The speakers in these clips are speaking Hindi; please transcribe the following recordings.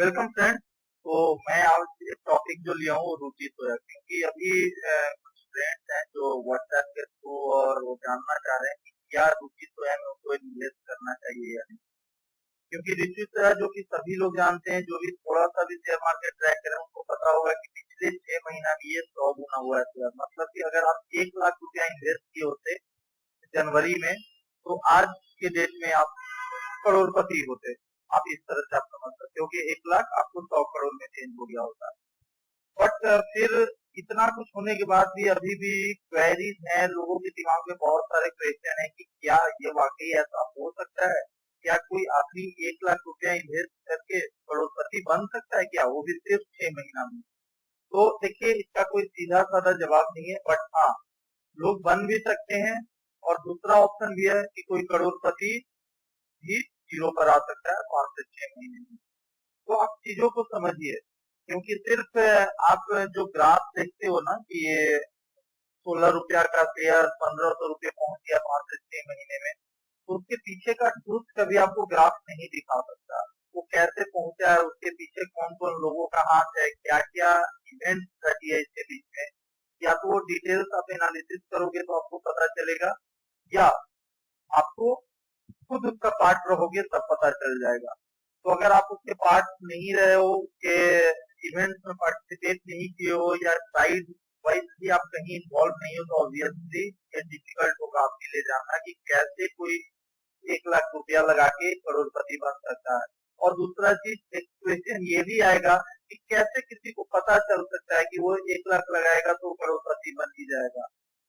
Welcome friend. तो मैं आज एक टॉपिक जो लिया हूँ वो रुचि सोया, क्योंकि अभी कुछ फ्रेंड्स हैं जो व्हाट्सएप के थ्रू और वो जानना चाह रहे हैं कि क्या रुचि सोया में उनको इन्वेस्ट करना चाहिए या नहीं। क्योंकि रुचि सोया जो कि सभी लोग जानते हैं, जो भी थोड़ा सा भी शेयर मार्केट ट्रैक करें उनको पता होगा कि पिछले 6 महीना में ये 100 गुना हुआ है शेयर। मतलब कि अगर आप 1 लाख रुपया इन्वेस्ट किए होते जनवरी में, तो आज के डेट में आप करोड़पति होते। आप इस तरह से आप समझ सकते हो कि 1 लाख आपको 100 करोड़ में चेंज हो गया होता। बट फिर इतना कुछ होने के बाद भी अभी भी क्वेरीज हैं, लोगों के दिमाग में बहुत सारे क्वेश्चन है कि क्या ये वाकई ऐसा हो सकता है? क्या कोई आदमी 1 लाख रुपया इन्वेस्ट करके करोड़पति बन सकता है क्या, वो भी सिर्फ 6 महीना में? तो देखिए, इसका कोई सीधा साधा जवाब नहीं है, बट हाँ, लोग बन भी सकते हैं। और दूसरा ऑप्शन भी है कि कोई करोड़पति भी जीरो पर आ सकता है 5 से 6 महीने में। तो आप चीजों को समझिए, क्योंकि सिर्फ आप जो ग्राफ देखते हो ना कि ये 16 रुपया का शेयर 1500 रुपये पहुंच गया 5 से 6 महीने में, तो उसके पीछे का ट्रूथ कभी आपको ग्राफ नहीं दिखा सकता। वो कैसे पहुंचा है, उसके पीछे कौन कौन लोगों का हाथ है, क्या क्या इवेंट घटी है इसके बीच में, या तो वो डिटेल्स आप एनालिसिस करोगे तो आपको पता चलेगा, या आपको खुद उसका पार्ट रहोगे तब पता चल जाएगा। तो अगर आप उसके पार्ट नहीं रहे हो, के इवेंट्स में पार्टिसिपेट नहीं किए हो, या साइड वाइज भी आप कहीं इन्वॉल्व नहीं हो, तो ऑब्वियसली ये डिफिकल्ट होगा आपके लिए जानना कि कैसे कोई 1 लाख रुपया लगा के करोड़पति बन सकता है। और दूसरा चीज, एक क्वेश्चन ये भी आएगा कि कैसे किसी को पता चल सकता है कि वो 1 लाख लगाएगा तो करोड़पति बन ही जाएगा।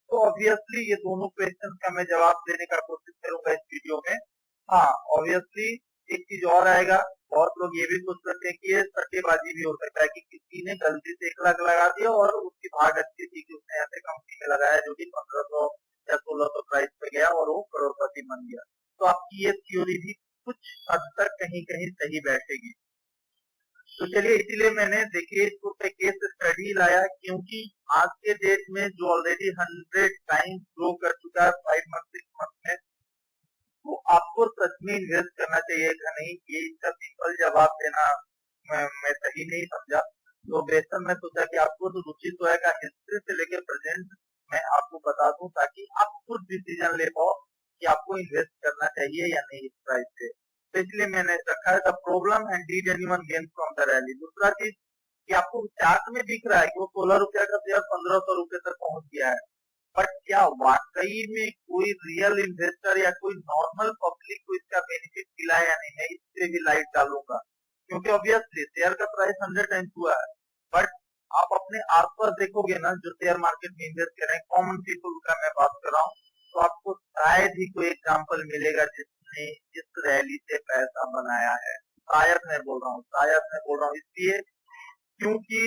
तो ऑब्वियसली ये दोनों क्वेश्चन का मैं जवाब देने का कोशिश करूंगा इस वीडियो में। हाँ, ऑब्वियसली एक चीज और आएगा, बहुत लोग ये भी सोच सकते हैं कि ये सट्टेबाजी भी हो सकता है कि किसी ने गलती से 1 लाख लगा दिया और उसकी भाग अच्छी थी कि उसने ऐसे कंपनी में लगाया जो कि 1500 या 1600 प्राइस पे गया और वो करोड़पति बन गया। तो आपकी ये थ्योरी भी कुछ हद तक कहीं कहीं सही बैठेगी। तो चलिए, इसीलिए मैंने देखिए इसको पे केस स्टडी लाया, क्योंकि आज के डेट में जो ऑलरेडी 100 टाइम्स ग्रो कर चुका है 5 मंथ 6 मंथ में, तो आपको सच में इन्वेस्ट करना चाहिए या नहीं, ये इसका सिंपल जवाब देना मैं सही नहीं समझा। तो बेहतर मैं सोचा कि आपको तो रुचि सोया का हिस्ट्री से लेकर प्रेजेंट मैं आपको बता दूं, ताकि आप खुद डिसीजन ले पाओ कि आपको इन्वेस्ट करना चाहिए या नहीं इस प्राइस पे। तो इसलिए मैंने रखा है the problem and did anyone gain from the rally. दूसरा चीज कि आपको चार्ट में दिख रहा है कि वो 16 रुपया का शेयर 1500 रुपये तक पहुंच गया है, बट क्या वाकई में कोई रियल इन्वेस्टर या कोई नॉर्मल पब्लिक को इसका बेनिफिट मिला है या नहीं, है इस पे भी लाइट डालूंगा। क्योंकि ऑब्वियसली शेयर का प्राइस 100 टाइम्स हुआ है, बट आप अपने आसपास देखोगे ना जो शेयर मार्केट में इन्वेस्ट कर रहे हैं, कॉमन पीपल का मैं बात कर रहा हूँ, तो आपको शायद ही कोई एग्जाम्पल मिलेगा जिसने इस रैली से पैसा बनाया है। शायद मैं बोल रहा हूँ, शायद मैं बोल रहा हूँ इसलिए क्योंकि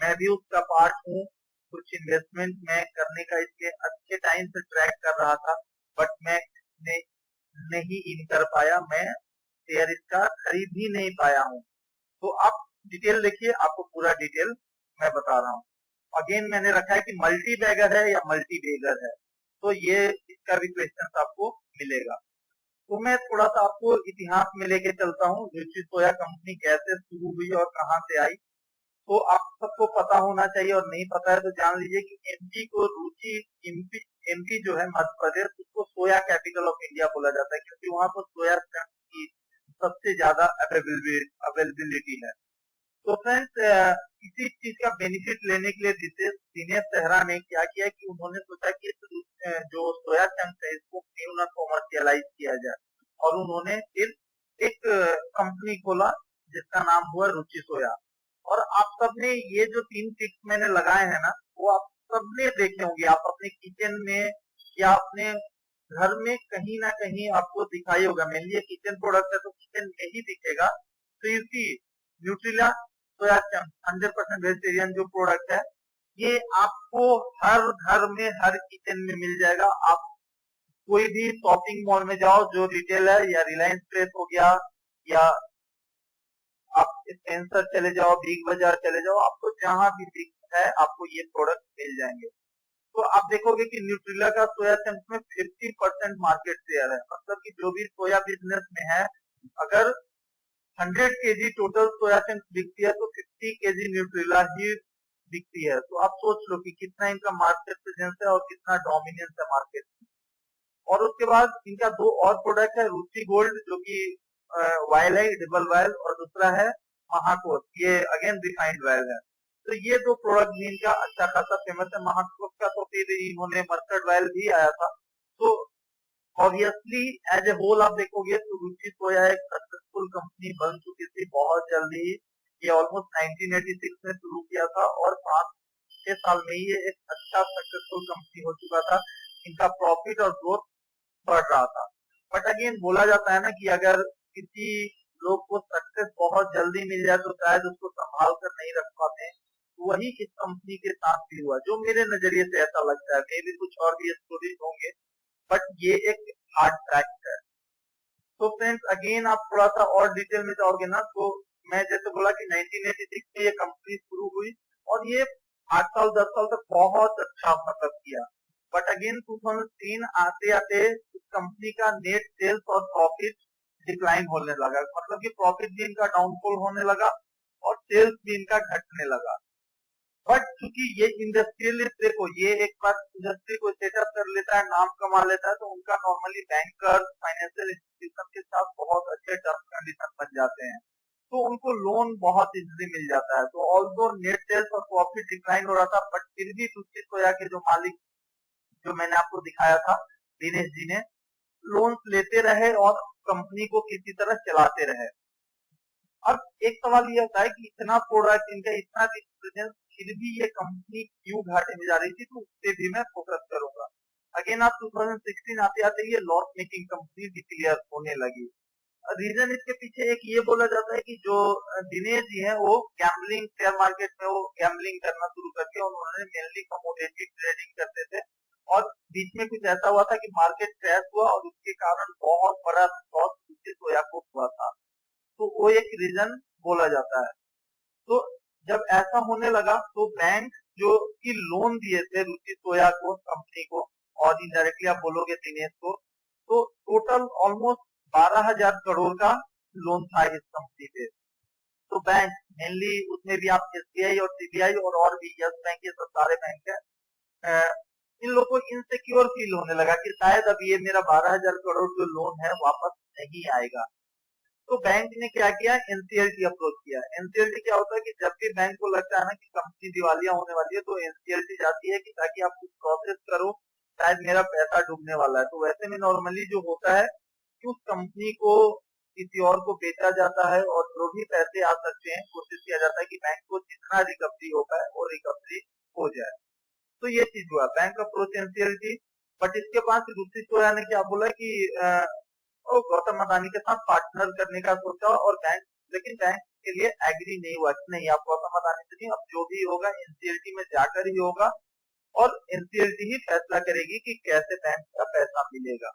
मैं भी उसका पार्ट हूँ। कुछ इन्वेस्टमेंट मैं करने का इसलिए अच्छे टाइम से ट्रैक कर रहा था, बट मैं इसमें नहीं इन कर पाया, मैं शेयर इसका खरीद ही नहीं पाया हूँ। तो आप डिटेल देखिए, आपको पूरा डिटेल मैं बता रहा हूँ। अगेन मैंने रखा है कि मल्टी बैगर है या मल्टी बेगर है, तो ये इसका भी क्वेश्चन आपको मिलेगा। तो मैं थोड़ा सा आपको इतिहास में लेके चलता हूँ, रुचि सोया कंपनी कैसे शुरू हुई और कहाँ से आई। तो आप सबको पता होना चाहिए, और नहीं पता है तो जान लीजिए कि एमपी को रुचि एमपी जो है मध्य प्रदेश, उसको सोया कैपिटल ऑफ इंडिया बोला जाता है, क्योंकि वहां पर सोया की सबसे ज्यादा अवेलेबिलिटी है। तो फ्रेंड्स, इसी चीज का बेनिफिट लेने के लिए दिनेश सेहरा ने क्या किया कि उन्होंने सोचा कि जो सोया चंक्स है इसको क्यों ना कॉमर्शियलाइज किया जाए, और उन्होंने फिर एक कंपनी खोला जिसका नाम हुआ रुचि सोया। और आप सबने ये जो 3 टिप्स मैंने लगाए हैं ना, वो आप सबने देखे होंगे, आप अपने किचन में या अपने घर में कहीं ना कहीं आपको दिखाई होगा। मेनली ये किचन प्रोडक्ट है तो किचन में ही दिखेगा। तो इसी न्यूट्रिला सोया चंक्स 100% वेजिटेरियन जो प्रोडक्ट है, ये आपको हर घर में हर किचन में मिल जाएगा। आप कोई भी शॉपिंग मॉल में जाओ जो रिटेल है, या रिलायंस फ्रेश हो गया, या आप स्पेंसर चले जाओ, बिग बाजार चले जाओ, आपको जहां भी दिखता है आपको ये प्रोडक्ट मिल जाएंगे। तो आप देखोगे कि न्यूट्रिला का सोया चंक्स में 50% मार्केट शेयर है। मतलब कि जो भी सोया बिजनेस में है, अगर 100 kg टोटल सोया चंक्स बिकती है, तो 50 kg न्यूट्रिला ही बिकती है। तो आप सोच लो कि कितना इनका मार्केट प्रेजेंस है और कितना डोमिनेंस है मार्केट में। और उसके बाद इनका दो और प्रोडक्ट है, रुचि गोल्ड जो कि वायल है, डबल वायल, और दूसरा है महाकोट, ये अगेन रिफाइंड वायल है। तो ये दो प्रोडक्ट भी इनका अच्छा खासा फेमस है। महाकोट का तो फिर इन्होंने मस्टर्ड वायल भी आया था। तो ऑब्वियसली एज ए होल आप देखोगे तो रुचि सोया एक सक्सेसफुल कंपनी बन चुकी थी बहुत जल्दी ही। ये ऑलमोस्ट 1986 में शुरू किया था और 5-6 साल में ही ये एक अच्छा सक्सेसफुल कंपनी हो चुका था। इनका प्रॉफिट और ग्रोथ बढ़ रहा था। बट अगेन बोला जाता है ना कि अगर किसी लोग को सक्सेस बहुत जल्दी मिल जाए तो शायद उसको संभाल कर नहीं रख पाते हैं। तो वही इस कंपनी के साथ भी हुआ, जो मेरे नजरिए से ऐसा लगता है। मे भी कुछ और भी स्टोरीज होंगे, बट ये एक हार्ड फैक्ट है। तो फ्रेंड्स अगेन आप थोड़ा सा और डिटेल में जाओगे ना, तो मैं जैसे बोला कि 1986 में ये कंपनी शुरू हुई और ये 8 साल 10 साल तक बहुत अच्छा मतलब किया। बट अगेन 2003 आते आते इस कंपनी का नेट सेल्स और प्रॉफिट डिक्लाइन होने लगा, मतलब कि प्रॉफिट भी इनका डाउनफॉल होने लगा और सेल्स भी इनका घटने लगा। बट क्योंकि ये इंडस्ट्रियलिस्ट, देखो ये एक बार इंडस्ट्री को सेटअप कर लेता है, नाम कमा लेता है, तो उनका नॉर्मली बैंकर फाइनेंशियल इंस्टीट्यूशन के साथ बहुत अच्छे टर्म्स कंडीशन बन जाते हैं, तो उनको लोन बहुत इजीली मिल जाता है। तो ऑल्दो नेट सेल्स और प्रॉफिट डिक्लाइन हो रहा था, बट फिर भी रुचि सोया के जो मालिक, जो मैंने आपको दिखाया था दिनेश जी ने, लोन्स लेते रहे और कंपनी को किसी तरह चलाते रहे। अब एक सवाल ये होता है कि इतना प्रोडक्ट इनका, इतना प्रेजेंस, फिर भी ये कंपनी क्यों घाटे में जा रही थी, तो उस पर भी मैं फोकस करूंगा। अगेन आप 2016 आते आते ये लॉस मेकिंग कंपनी डिक्लेयर होने लगी। रीजन इसके पीछे एक ये बोला जाता है कि जो दिनेश जी हैं वो गैम्बलिंग, शेयर मार्केट में वो गैम्बलिंग करना शुरू करके उन्होंने मेनली कमोडिटी ट्रेडिंग करते थे, और बीच में कुछ ऐसा हुआ था कि मार्केट क्रैश हुआ और उसके कारण बहुत बड़ा लॉस सोया को हुआ था। तो वो एक रीजन बोला जाता है। तो जब ऐसा होने लगा तो बैंक जो कि लोन दिए थे रुचि सोया को, कंपनी को, और इनडायरेक्टली आप बोलोगे दिनेश को, तो टोटल ऑलमोस्ट 12,000 करोड़ का लोन था इस कंपनी पे। तो बैंक मेनली उसमें भी आप एसबीआई और सीबीआई और भी यस बैंक, ये सब सारे बैंक है, इन लोगों को इनसिक्योर फील होने लगा कि शायद अब ये मेरा 12,000 करोड़ जो लोन है वापस नहीं आएगा। तो बैंक ने क्या किया, एनसीएलटी अप्रोच किया। एनसीएलटी क्या होता है कि जब भी बैंक को लगता है ना कि कंपनी दिवालिया होने वाली है, तो एनसीएलटी जाती है कि ताकि आप कुछ प्रोसेस करो, शायद मेरा पैसा डूबने वाला है। तो वैसे में नॉर्मली जो होता है कि उस कंपनी को किसी और को बेचा जाता है और जो भी पैसे आ सकते हैं कोशिश किया जाता है कि बैंक को जितना रिकवरी हो पाए वो रिकवरी हो जाए। तो ये चीज हुआ, बैंक अप्रोच एनसीएलटी। बट इसके पास रुचि सोया ने क्या बोला कि और गौतम अदानी के साथ पार्टनर करने का सोचा, और बैंक, लेकिन बैंक के लिए एग्री नहीं हुआ कि नहीं आप गौतम अदानी से नहीं, अब जो भी होगा एनसीएलटी में जाकर ही होगा और एनसीएलटी ही फैसला करेगी कि कैसे बैंक का पैसा मिलेगा।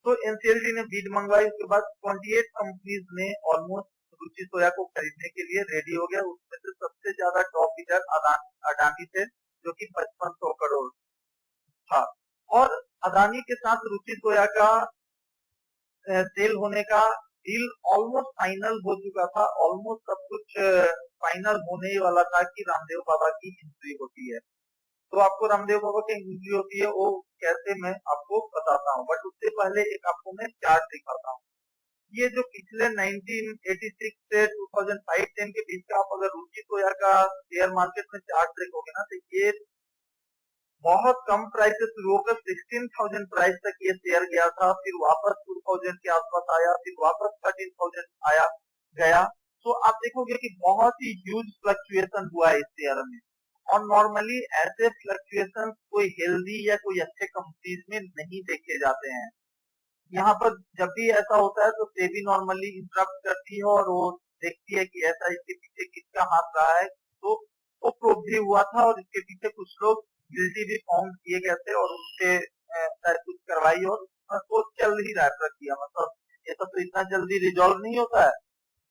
तो एनसीएलटी ने बीड मंगवाई। उसके बाद 28 कंपनीज ने ऑलमोस्ट रुचि सोया को खरीदने के लिए रेडी हो गया। उसमें से सबसे ज्यादा टॉप लीडर अडानी थे जो कि 5500 करोड़ था। और अदानी के साथ रुचि सोया का सेल होने का डील ऑलमोस्ट फाइनल हो चुका था। ऑलमोस्ट सब कुछ फाइनल होने ही वाला था कि रामदेव बाबा की एंट्री होती है। तो आपको रामदेव बाबा की एंट्री होती है वो कैसे, मैं आपको बताता हूँ, बट उससे पहले एक आपको मैं चार्ट दिखाता हूँ। ये जो पिछले 1986 से 2005-10 के बीच का आप अगर रुचि सोया का शेयर मार्केट में चार्ट देखोगे ना, तो ये बहुत कम प्राइस से शुरू होकर 16,000 प्राइस तक ये शेयर गया था, फिर वापस 2,000 के आसपास आया, फिर वापस 13,000 आया गया। तो आप देखोगे कि बहुत ही ह्यूज फ्लक्चुएशन हुआ है इस शेयर में, और नॉर्मली ऐसे फ्लक्चुएशन कोई हेल्दी या कोई अच्छे कंपनीज में नहीं देखे जाते हैं। यहाँ पर जब भी ऐसा होता है तो सेबी नॉर्मली इंटरप्ट करती है और वो देखती है कि ऐसा इसके पीछे किसका हाथ रहा है। तो वो प्रूव भी हुआ था और इसके पीछे कुछ लोग गिल्टी भी फाउंड किए गए थे और उनसे शायद कुछ करवाई, और वो चल ही रहा है प्रक्रिया, मतलब ये तो इतना जल्दी रिजॉल्व नहीं होता है।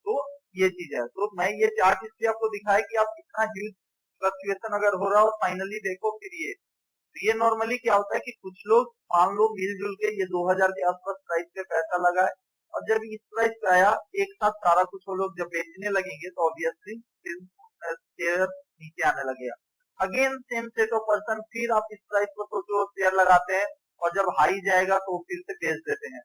तो ये चीज है। तो मैं ये चार्ट इसलिए आपको दिखाया कि आप इतना ह्यूज फ्लक्चुएशन अगर हो रहा है और फाइनली देखो फिर ये नॉर्मली क्या होता है कि कुछ लोग मान लो मिलजुल के ये 2000 के आसपास प्राइस पे पैसा लगाए और जब इस प्राइस पे आया एक साथ सारा कुछ वो लोग जब बेचने लगेंगे तो ऑब्वियसली शेयर नीचे आने लगेगा। Again same set of person, फिर आप इस प्राइस पर सोचो शेयर लगाते हैं और जब हाई जाएगा तो फिर से बेच देते हैं।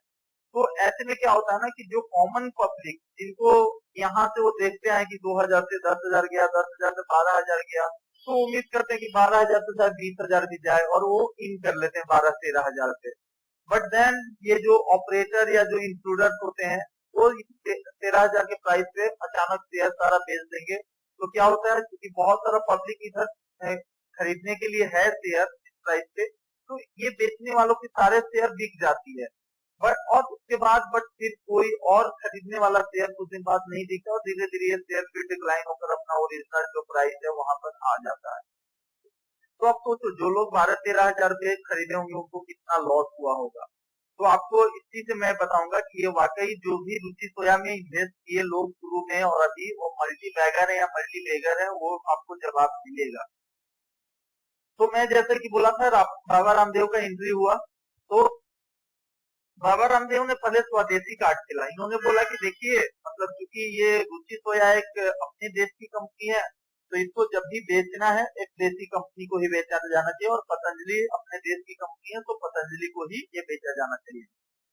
तो ऐसे में क्या होता है ना कि जो कॉमन पब्लिक जिनको यहाँ से वो देखते हैं कि 2000 से 10,000 गया, 10,000 से 12,000 गया, तो उम्मीद करते हैं कि 12,000 से शायद 20,000 भी जाए और वो इन कर लेते हैं 12-13,000 से। बट देन ये जो ऑपरेटर या जो इंट्रूडर्स होते हैं वो 13,000 के प्राइस पे अचानक शेयर सारा बेच देंगे। तो क्या होता है क्योंकि बहुत सारा पब्लिक इधर खरीदने के लिए है शेयर इस प्राइस पे, तो ये बेचने वालों की सारे शेयर बिक जाती है। बट और उसके बाद फिर कोई और खरीदने वाला शेयर कुछ दिन बाद नहीं दिखता और धीरे धीरे ये शेयर फिर डिक्लाइन होकर अपना ओरिजिनल जो प्राइस है वहां पर आ जाता है। तो आप सोचो जो लोग 12-13,000 पे खरीदे होंगे उनको कितना लॉस हुआ होगा। तो आपको इसी से मैं बताऊंगा कि ये वाकई जो भी रुचि सोया में इन्वेस्ट किए लोग शुरू में और अभी वो मल्टी बैगर है या मल्टी बेगर है वो आपको जवाब मिलेगा। तो मैं जैसे कि बोला था बाबा रामदेव का एंट्री हुआ, तो बाबा रामदेव ने पहले स्वदेशी कार्ड खेला। इन्होंने बोला कि देखिए मतलब क्योंकि ये रुचि सोया एक अपने देश की कंपनी है तो इसको जब भी बेचना है एक देसी कंपनी को ही बेचा जाना चाहिए और पतंजलि अपने देश की कंपनी है तो पतंजलि को ही ये बेचा जाना चाहिए।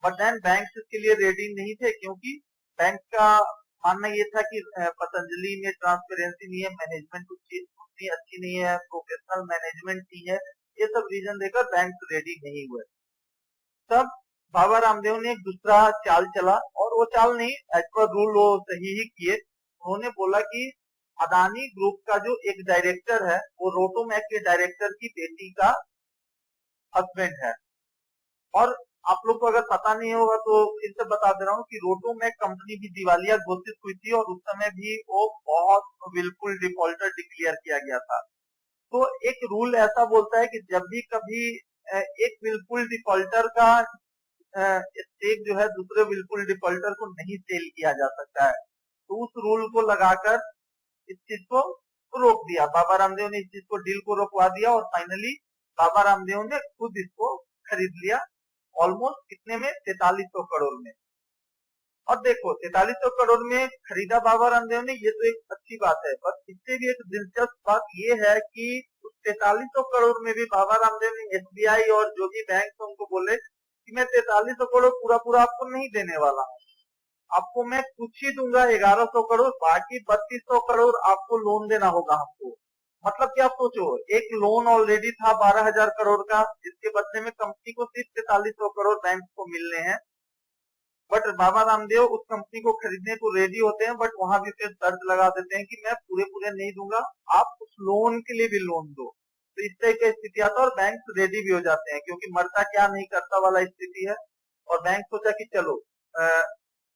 बट देन बैंक इसके लिए रेडी नहीं थे क्योंकि बैंक का मानना ये था कि पतंजलि में ट्रांसपेरेंसी नहीं है, मैनेजमेंट उतनी अच्छी नहीं है, प्रोफेशनल मैनेजमेंट नहीं है, ये सब रीजन देकर बैंक रेडी नहीं हुए। तब बाबा रामदेव ने एक दूसरा चाल चला और वो चाल नहीं एज पर रूल वो सही ही किए। उन्होंने बोला कि अदानी ग्रुप का जो एक डायरेक्टर है वो रोटोमैक के डायरेक्टर की बेटी का हस्बैंड है। और आप लोग को अगर पता नहीं होगा तो फिर से बता दे रहा हूँ कि रोटोमैक कंपनी भी दिवालिया घोषित हुई थी और उस समय भी वो बहुत बिल्कुल डिफॉल्टर डिक्लेयर किया गया था। तो एक रूल ऐसा बोलता है कि जब भी कभी एक बिल्कुल डिफॉल्टर का स्टेक जो है दूसरे बिल्कुल डिफॉल्टर को नहीं सेल किया जा सकता है। तो उस रूल को लगाकर इस चीज को रोक दिया। बाबा रामदेव ने इस चीज को डील को रोकवा दिया और फाइनली बाबा रामदेव ने खुद इसको खरीद लिया ऑलमोस्ट कितने में 4300 करोड़ में। और देखो 4300 करोड़ में खरीदा बाबा रामदेव ने, ये तो एक अच्छी बात है, पर इससे भी एक दिलचस्प बात ये है कि उस 4300 करोड़ में भी बाबा रामदेव ने एसबीआई और जो भी बैंक उनको बोले कि मैं 4300 करोड़ पूरा पूरा आपको नहीं देने वाला हूँ, आपको मैं कुछ ही दूंगा 1100 करोड़, बाकी 3200 करोड़ आपको लोन देना होगा हमको। मतलब क्या सोचो एक लोन ऑलरेडी था 12,000 करोड़ का जिसके बदले में कंपनी को सिर्फ 4300 करोड़ बैंक को मिलने हैं। बट बाबा रामदेव उस कंपनी को खरीदने को रेडी होते हैं बट वहां भी फिर शर्त लगा देते हैं कि मैं पूरे पूरे नहीं दूंगा, आप उस लोन के लिए भी लोन दो। तो इस तरह की स्थिति आता है और बैंक रेडी भी हो जाते हैं क्योंकि मरता क्या नहीं करता वाला स्थिति है। और बैंक सोचा कि चलो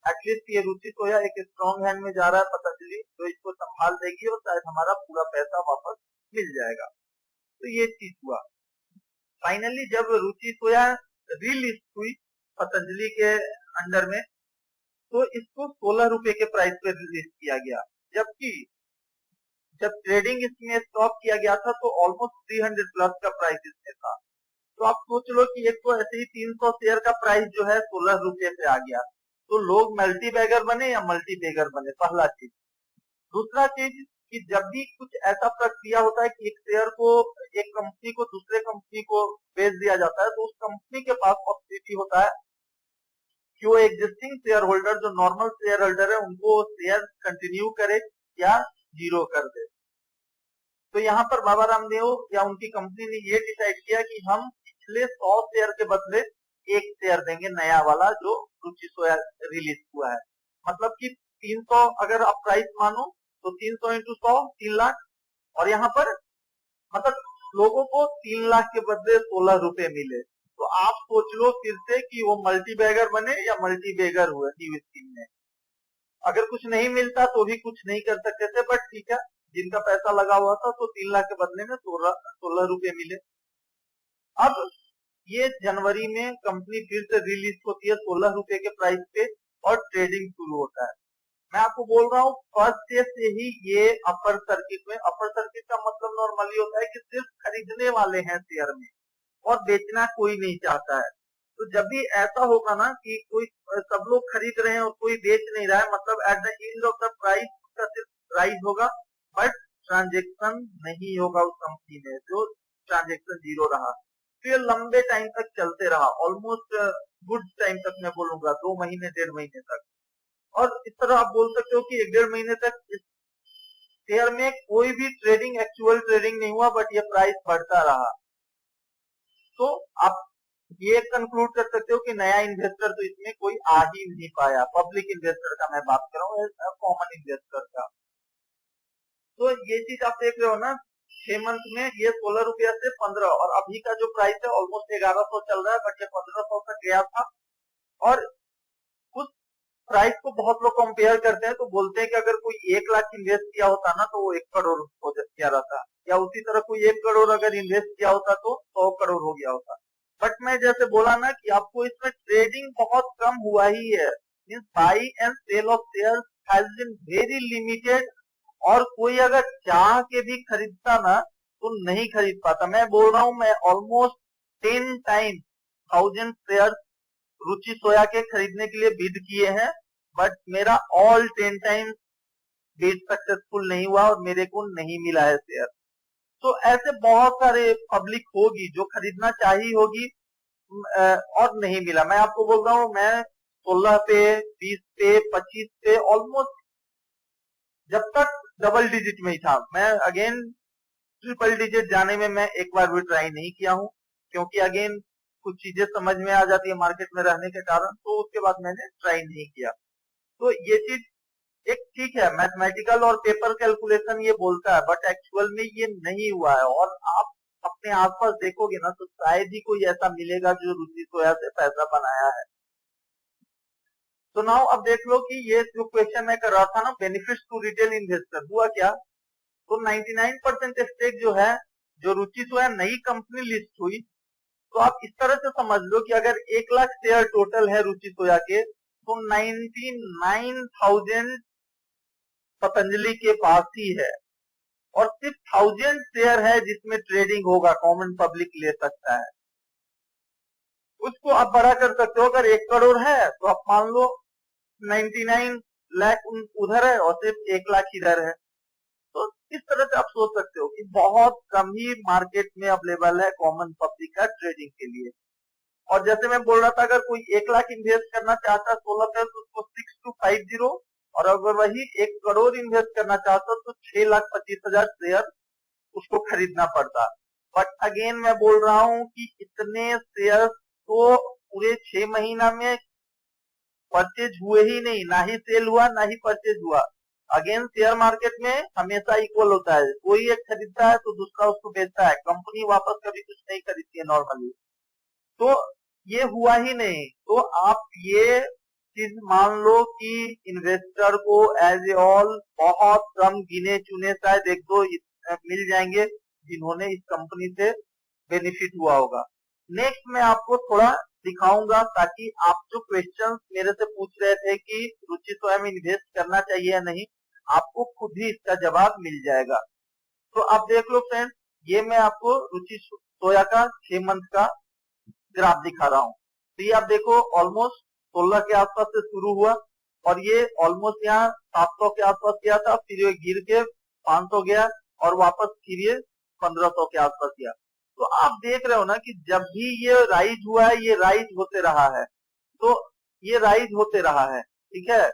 एटलीस्ट ये रुचि सोया एक स्ट्रॉन्ग हैंड में जा रहा है पतंजलि जो इसको संभाल देगी और शायद हमारा पूरा पैसा वापस मिल जाएगा। तो ये चीज हुआ। फाइनली जब रुचि सोया रीलिस्ट हुई पतंजलि के अंडर में तो इसको 16 रुपए के प्राइस पे रिलीज किया गया, जबकि जब ट्रेडिंग इसमें स्टॉप किया गया था तो ऑलमोस्ट 300 प्लस का प्राइस इसमें था। तो आप सोच लो कि एक तो ऐसे ही 300 शेयर का प्राइस जो है 16 रुपए पे आ गया, तो लोग मल्टी बैगर बने या मल्टी बेगर बने, पहला चीज। दूसरा चीज कि जब भी कुछ ऐसा प्रक्रिया होता है कि एक शेयर को एक कंपनी को दूसरे कंपनी को बेच दिया जाता है तो उस कंपनी के पास पॉसिबिलिटी होता है कि वो एग्जिस्टिंग शेयर होल्डर जो नॉर्मल शेयर होल्डर है उनको शेयर कंटिन्यू करे या जीरो कर दे। तो यहाँ पर बाबा रामदेव या उनकी कंपनी ने ये डिसाइड किया कि हम पिछले 100 शेयर के बदले एक शेयर देंगे नया वाला जो रुचि सोया रिलीज हुआ है। मतलब कि 300 अगर आप प्राइस मानो तो 300 इंटू 100 3 लाख, और यहाँ पर मतलब लोगों को 3 लाख के बदले 16 रुपए मिले। तो आप सोच लो फिर से कि वो मल्टी बैगर बने या मल्टी बेगर हुए न्यू स्कीम में। अगर कुछ नहीं मिलता तो भी कुछ नहीं कर सकते थे, बट ठीक है जिनका पैसा लगा हुआ था तो 3 लाख के बदले में 16 रुपए मिले। अब ये जनवरी में कंपनी फिर से रिलीज होती है 16 रुपए के प्राइस पे और ट्रेडिंग शुरू होता है। मैं आपको बोल रहा हूँ फर्स्ट डे से ही ये अपर सर्किट में, अपर सर्किट का मतलब नॉर्मली होता है कि सिर्फ खरीदने वाले हैं शेयर में और बेचना कोई नहीं चाहता है। तो जब भी ऐसा होगा ना कि कोई सब लोग खरीद रहे हैं और कोई बेच नहीं रहा है, मतलब at the end of the price उसका सिर्फ राइज होगा, बट ट्रांजेक्शन नहीं होगा उस कंपनी में, जो ट्रांजेक्शन जीरो रहा। तो ये लंबे टाइम तक चलते रहा, ऑलमोस्ट गुड टाइम तक, मैं बोलूंगा 2 महीने 1.5 महीने तक। और इस तरह आप बोल सकते हो कि 1-1.5 महीने तक इस शेयर में कोई भी ट्रेडिंग, एक्चुअल ट्रेडिंग नहीं हुआ, बट ये प्राइस बढ़ता रहा। तो आप ये कंक्लूड कर सकते हो कि नया इन्वेस्टर तो इसमें कोई आ ही नहीं पाया। पब्लिक इन्वेस्टर का मैं बात कर रहा हूँ, कॉमन इन्वेस्टर का। तो ये चीज आप देख रहे हो ना, 6 मंथ में ये 16 रुपया से 15, और अभी का जो प्राइस है ऑलमोस्ट 1100 चल रहा है, बट ये 1500 तक गया था। और उस प्राइस को बहुत लोग कंपेयर करते हैं, तो बोलते हैं कि अगर कोई 1 लाख इन्वेस्ट किया होता ना तो वो 1 करोड़ हो गया रहता, या उसी तरह कोई 1 करोड़ अगर इन्वेस्ट किया होता तो 100 करोड़ हो गया होता। बट मैं जैसे बोला ना कि आपको इसमें ट्रेडिंग बहुत कम हुआ ही है, means buy and sell of share has been very limited, और कोई अगर चाह के भी खरीदता ना तो नहीं खरीद पाता। मैं बोल रहा हूँ, मैं ऑलमोस्ट 10 टाइम 1000 शेयर रुचि सोया के खरीदने के लिए बिड किए हैं, बट मेरा ऑल 10 टाइम बिड सक्सेसफुल नहीं हुआ और मेरे को नहीं मिला है शेयर। तो ऐसे बहुत सारे पब्लिक होगी जो खरीदना चाहिए होगी, और नहीं मिला। मैं आपको बोल रहा हूँ, मैं 16 पे, 20 पे, 25 पे, ऑलमोस्ट जब तक डबल डिजिट में ही था। मैं अगेन ट्रिपल डिजिट जाने में मैं एक बार भी ट्राई नहीं किया हूँ, क्योंकि अगेन कुछ चीजें समझ में आ जाती है मार्केट में रहने के कारण, तो उसके बाद मैंने ट्राई नहीं किया। तो ये चीज एक ठीक है, मैथमेटिकल और पेपर कैलकुलेशन ये बोलता है, बट एक्चुअल में ये नहीं हुआ है। और आप अपने आसपास देखोगे ना तो शायद ही कोई ऐसा मिलेगा जो रुचि सोया से पैसा बनाया है। तो नाउ अब देख लो कि ये जो क्वेश्चन मैं कर रहा था ना, बेनिफिट्स टू रिटेल इन्वेस्टर, हुआ क्या? तो 99% स्टेक जो है, जो रुचि सोया नई कंपनी लिस्ट हुई, तो आप इस तरह से समझ लो कि अगर 1 लाख शेयर टोटल है रुचि सोया के, तो 99,000 पतंजलि के पास ही है, और सिर्फ 1000 शेयर है जिसमें ट्रेडिंग होगा, कॉमन पब्लिक ले सकता है। उसको आप बड़ा कर सकते हो, अगर 1 करोड़ है तो आप मान लो 99 लाख उधर है और सिर्फ 1 लाख इधर है। तो इस तरह से आप सोच सकते हो कि बहुत कम ही मार्केट में अवेलेबल है कॉमन पब्लिक का ट्रेडिंग के लिए। और जैसे मैं बोल रहा था, अगर कोई 1 लाख इन्वेस्ट करना चाहता है 16 पे, तो उसको 6250, और अगर वही 1 करोड़ इन्वेस्ट करना चाहता तो 6,25,000 शेयर उसको खरीदना पड़ता। बट अगेन मैं बोल रहा हूँ कि इतने शेयर तो पूरे 6 महीना में परचेज हुए ही नहीं, ना ही सेल हुआ ना ही परचेज हुआ। अगेन शेयर मार्केट में हमेशा इक्वल होता है, कोई एक खरीदता है तो दूसरा उसको बेचता है, कंपनी वापस कभी कुछ नहीं खरीदती है नॉर्मली। तो ये हुआ ही नहीं। तो आप ये चीज मान लो कि इन्वेस्टर को एज ए ऑल बहुत कम गिने चुने शायद 1-2 मिल जाएंगे जिन्होंने इस कंपनी से बेनिफिट हुआ होगा। नेक्स्ट मैं आपको थोड़ा दिखाऊंगा, ताकि आप जो क्वेश्चंस मेरे से पूछ रहे थे कि रुचि सोया में इन्वेस्ट करना चाहिए या नहीं, आपको खुद ही इसका जवाब मिल जाएगा। तो आप देख लो फ्रेंड्स, ये मैं आपको रुचि सोया का 6 मंथ का ग्राफ दिखा रहा हूँ। तो ये आप देखो, ऑलमोस्ट 16 के आसपास से शुरू हुआ, और ये ऑलमोस्ट यहाँ 700 के आसपास गया था, फिर ये गिर के 500 गया, और वापस फिर ये 1500 के आसपास गया। तो आप देख रहे हो ना कि जब भी ये राइज हुआ है, ये राइज होते रहा है, तो ये राइज होते रहा है, ठीक है।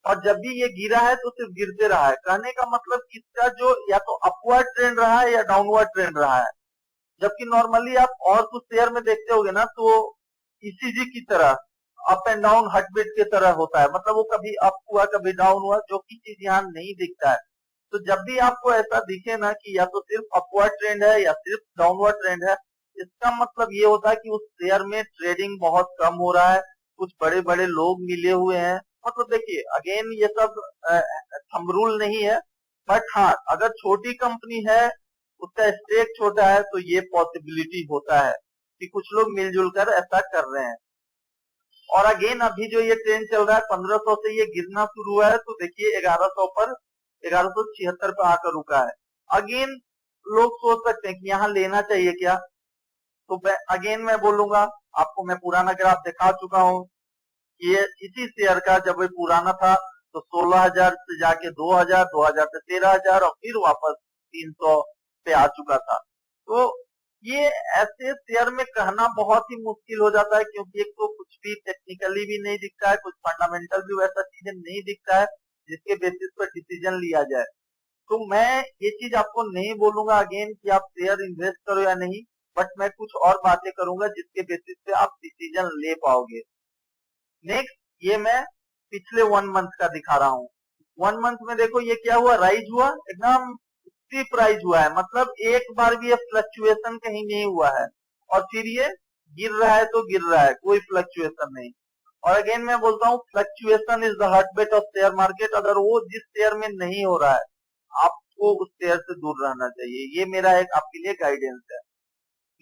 और जब भी ये गिरा है तो सिर्फ गिरते रहा है। कहने का मतलब इसका जो या तो अपवर्ड ट्रेंड रहा है या डाउनवर्ड ट्रेंड रहा है। जबकि नॉर्मली आप और कुछ शेयर में देखते होगे ना, तो ईसीजी की तरह अप एंड डाउन हार्टबीट की तरह होता है, मतलब वो कभी अप हुआ कभी डाउन हुआ, जो कि चीज यहाँ नहीं दिखता है। तो जब भी आपको ऐसा दिखे ना कि या तो सिर्फ अपवर्ड ट्रेंड है या सिर्फ डाउनवर्ड ट्रेंड है, इसका मतलब ये होता है कि उस शेयर में ट्रेडिंग बहुत कम हो रहा है, कुछ बड़े बड़े लोग मिले हुए हैं। मतलब देखिए, अगेन ये सब थंब रूल नहीं है, बट हाँ, अगर छोटी कंपनी है, उसका स्टेक छोटा है, तो ये पॉसिबिलिटी होता है कि कुछ लोग मिलजुल कर ऐसा कर रहे हैं। और अगेन अभी जो ये ट्रेंड चल रहा है 1500 से ये गिरना शुरू हुआ है, तो देखिए 1100 पर 1176 पर आकर रुका है। अगेन लोग सोच सकते हैं कि यहाँ लेना चाहिए क्या, तो अगेन मैं बोलूंगा आपको मैं पुराना ग्राफ दिखा चुका हूँ। ये इसी शेयर का जब ये पुराना था तो 16,000 से जाके 2,000, 2,000 से 13,000 और फिर वापस 300 पे आ चुका था। तो ये ऐसे शेयर में कहना बहुत ही मुश्किल हो जाता है, क्योंकि एक तो कुछ भी टेक्निकली भी नहीं दिखता है, कुछ फंडामेंटल भी वैसा चीजें नहीं दिखता है जिसके बेसिस पर डिसीजन लिया जाए। तो मैं ये चीज आपको नहीं बोलूंगा अगेन कि आप शेयर इन्वेस्ट करो या नहीं, बट मैं कुछ और बातें करूंगा जिसके बेसिस पे आप डिसीजन ले पाओगे। नेक्स्ट, ये मैं पिछले 1 मंथ का दिखा रहा हूँ। 1 मंथ में देखो ये क्या हुआ, राइज हुआ, एकदम स्टीप राइज हुआ है, मतलब एक बार भी ये फ्लक्चुएशन कहीं नहीं हुआ है, और फिर ये गिर रहा है तो गिर रहा है, कोई फ्लक्चुएशन नहीं। और अगेन मैं बोलता हूँ fluctuation is the heartbeat of share market. अगर वो जिस शेयर में नहीं हो रहा है आपको उस शेयर से दूर रहना चाहिए। ये मेरा एक आपके लिए गाइडेंस है।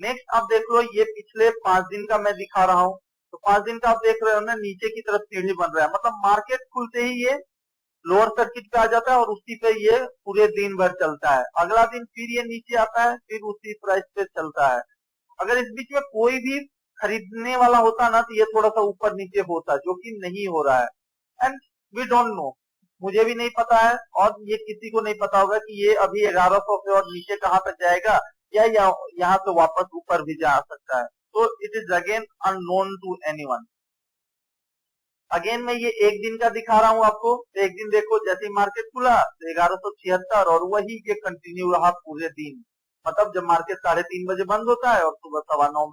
नेक्स्ट आप देख लो, ये पिछले 5 दिन का मैं दिखा रहा हूँ। तो 5 दिन का आप देख रहे हो ना, नीचे की तरफ सीढ़ी बन रहा है, मतलब मार्केट खुलते ही ये लोअर सर्किट पे आ जाता है और उसी पे ये पूरे दिन भर चलता है। अगला दिन फिर ये नीचे आता है, फिर उसी प्राइस पे चलता है। अगर इस बीच में कोई भी खरीदने वाला होता ना तो ये थोड़ा सा ऊपर नीचे होता, जो कि नहीं हो रहा है। एंड वी डोंट नो, मुझे भी नहीं पता है और ये किसी को नहीं पता होगा कि ये अभी 1100 से और नीचे कहां तक जाएगा, या यहाँ से वापस ऊपर भी जा सकता है। तो it is again unknown to anyone. Again मैं ये एक दिन का दिखा रहा हूँ आपको। तो एक दिन देखो, जैसे ही मार्केट खुला तो 1176 और वही ये कंटिन्यू रहा पूरे दिन। मतलब जब मार्केट 3:30 बजे बंद होता है और सुबह 9:15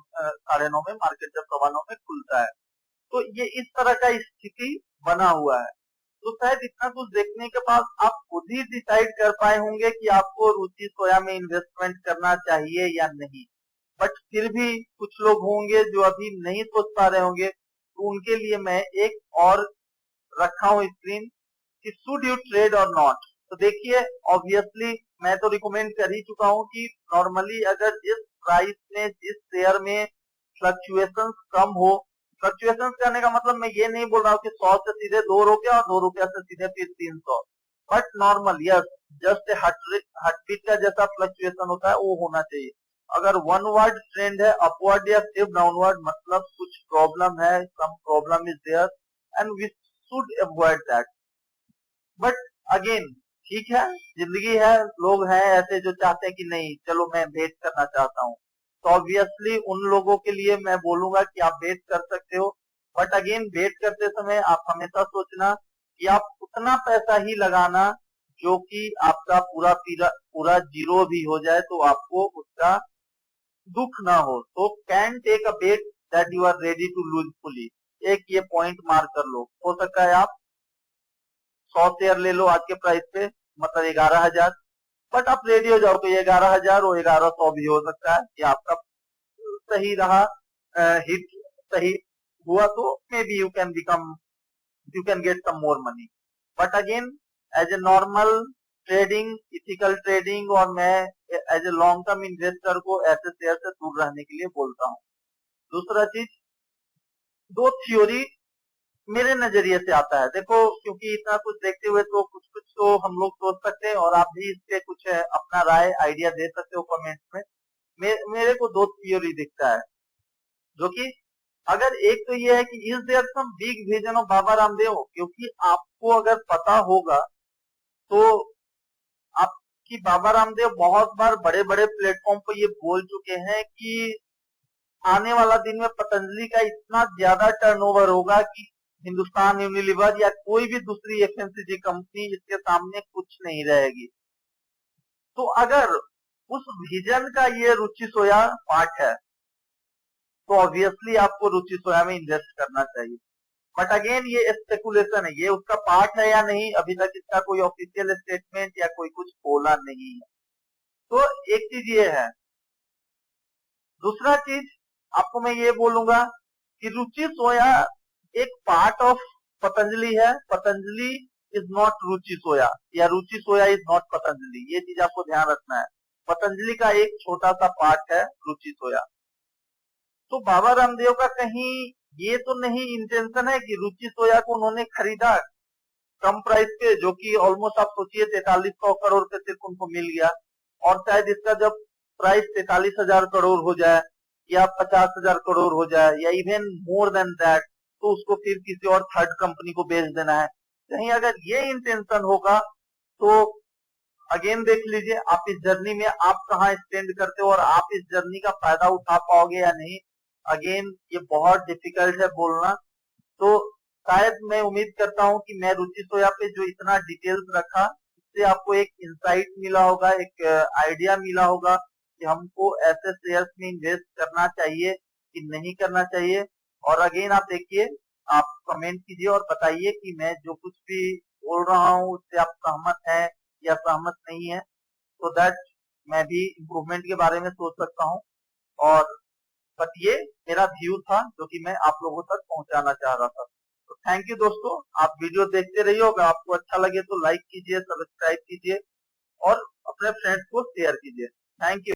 9:30 में मार्केट जब 9:15 में खुलता है, तो ये इस तरह का स्थिति बना हुआ है। तो शायद इतना कुछ देखने के बाद आप खुद ही डिसाइड कर पाए होंगे कि आपको रुचि सोया में इन्वेस्टमेंट करना चाहिए या नहीं। बट फिर भी कुछ लोग होंगे जो अभी नहीं सोच पा रहे होंगे, तो उनके लिए मैं एक और रखा हूँ स्क्रीन कि शुड यू ट्रेड और नॉट। तो देखिए, ऑब्वियसली मैं तो रिकमेंड कर ही चुका हूँ कि नॉर्मली अगर जिस प्राइस में जिस शेयर में फ्लक्चुएशन कम हो, फ्लक्चुएशन करने का मतलब मैं ये नहीं बोल रहा हूँ कि 100 से सीधे 2 रुपया और 2 रुपया से सीधे फिर 300, but normal yes, just heartbeat का जैसा फ्लक्चुएशन होता है वो होना चाहिए। अगर वनवर्ड ट्रेंड है अपवर्ड या सिर्फ डाउनवर्ड, मतलब कुछ प्रॉब्लम है, some problem is there and we should avoid that. But again ठीक है, जिंदगी है, लोग हैं ऐसे जो चाहते हैं कि नहीं चलो मैं वेट करना चाहता हूँ, तो ऑब्वियसली उन लोगों के लिए मैं बोलूंगा कि आप वेट कर सकते हो। बट अगेन वेट करते समय आप हमेशा सोचना कि आप उतना पैसा ही लगाना जो कि आपका पूरा जीरो भी हो जाए तो आपको उसका दुख ना हो। तो can take a bet that you are ready to lose fully. एक ये पॉइंट मार्क कर लो। हो सकता है आप 100 शेयर ले लो आज के प्राइस पे, मतलब 11,000, बट आप रेडी हो जाओ तो ये 11,000 और 1100 भी हो सकता है कि आपका सही रहा, हिट सही हुआ तो maybe you can get some more money. But again as a normal trading, ethical trading, और मैं as a long term investor को ऐसे शेयर से दूर रहने के लिए बोलता हूँ। दूसरा चीज, दो थ्योरी मेरे नजरिए से आता है। देखो, क्योंकि इतना कुछ देखते हुए तो कुछ कुछ तो हम लोग सोच सकते हैं और आप भी इस पे कुछ अपना राय आइडिया दे सकते हो कमेंट्स में। मेरे को दो थ्योरी दिखता है, जो कि अगर एक तो ये है कि is there some big vision of Baba Ramdev, क्योंकि आपको अगर पता होगा तो आपकी बाबा रामदेव बहुत बार बड़े बड़े प्लेटफॉर्म पर ये बोल चुके हैं कि आने वाला दिन में पतंजलि का इतना ज्यादा टर्नओवर होगा कि हिंदुस्तान यूनिलीवर या कोई भी दूसरी एफएमसीजी कंपनी इसके सामने कुछ नहीं रहेगी। तो अगर उस विजन का ये रुचि सोया पार्ट है तो ऑब्वियसली आपको रुचि सोया में इन्वेस्ट करना चाहिए। बट अगेन ये स्पेकुलेशन है, ये उसका पार्ट है या नहीं, अभी तक इसका कोई ऑफिशियल स्टेटमेंट या कोई कुछ बोला नहीं है। तो एक चीज ये है। दूसरा चीज आपको मैं ये बोलूंगा कि रुचि सोया एक पार्ट ऑफ पतंजलि है। पतंजलि इज नॉट रुचि सोया, या रुचि सोया इज नॉट पतंजलि। ये चीज आपको ध्यान रखना है। पतंजलि का एक छोटा सा पार्ट है रुचि सोया। तो बाबा रामदेव का कहीं ये तो नहीं इंटेंशन है कि रुचि सोया को उन्होंने खरीदा कम प्राइस पे, जो कि ऑलमोस्ट आप सोचिए 4300 करोड़ पे सिर्फ उनको मिल गया, और शायद इसका जब प्राइस 43,000 करोड़ हो जाए या 50,000 करोड़ हो जाए या इवन मोर देन दैट, तो उसको फिर किसी और थर्ड कंपनी को बेच देना है। कहीं अगर ये इंटेंशन होगा तो अगेन देख लीजिए आप इस जर्नी में आप कहाँ स्टैंड करते हो और आप इस जर्नी का फायदा उठा पाओगे या नहीं। अगेन ये बहुत डिफिकल्ट है बोलना। तो शायद मैं उम्मीद करता हूं कि मैं रुचि सोया पे जो इतना डिटेल्स रखा इससे आपको एक इंसाइट मिला होगा, एक आइडिया मिला होगा कि हमको ऐसे शेयर्स में इन्वेस्ट करना चाहिए कि नहीं करना चाहिए। और अगेन आप देखिए, आप कमेंट कीजिए और बताइए कि मैं जो कुछ भी बोल रहा हूँ उससे आप सहमत हैं या सहमत नहीं है, तो दैट मैं भी इम्प्रूवमेंट के बारे में सोच सकता हूँ। और बट ये मेरा व्यू था जो कि मैं आप लोगों तक पहुंचाना चाह रहा था। तो थैंक यू दोस्तों, आप वीडियो देखते रहिए, अगर आपको अच्छा लगे तो लाइक कीजिए, सब्सक्राइब कीजिए और अपने फ्रेंड्स को शेयर कीजिए। Thank you.